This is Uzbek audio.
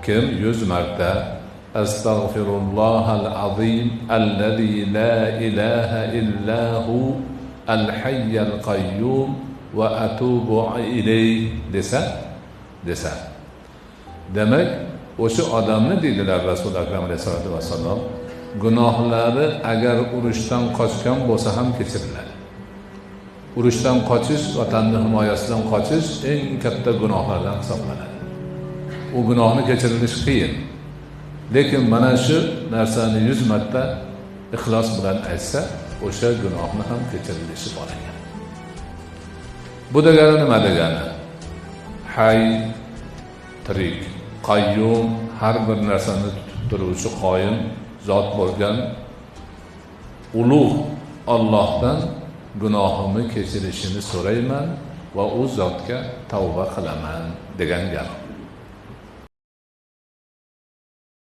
kim 100 marta Estağfirullohal azim allazi la ilaha illahu al hayyul qayyum va atubu ilayh desa demak o'sha odamni dedilar Rasul akram alayhisolatu vassalom, gunohlari agar urushdan qochgan bo'lsa ham kechiriladi. Urushdan qochish, vatanning himoyasidan qochish eng katta gunohlardan hisoblanadi. U gunohni kechirilishi qiyin. Lekin mana shu narsani 100 marta ixlos bilan aytsa, o'sha gunohni ham kechirilishi bor ekan. Bu degani nima degani? Hay, tirik, qayyum, har bir narsani tutib turuvchi qoyim zot bo'lgan ulug' Allohdan gunohimni kechirishini so'rayman va u zotga tavba qilaman degan gap.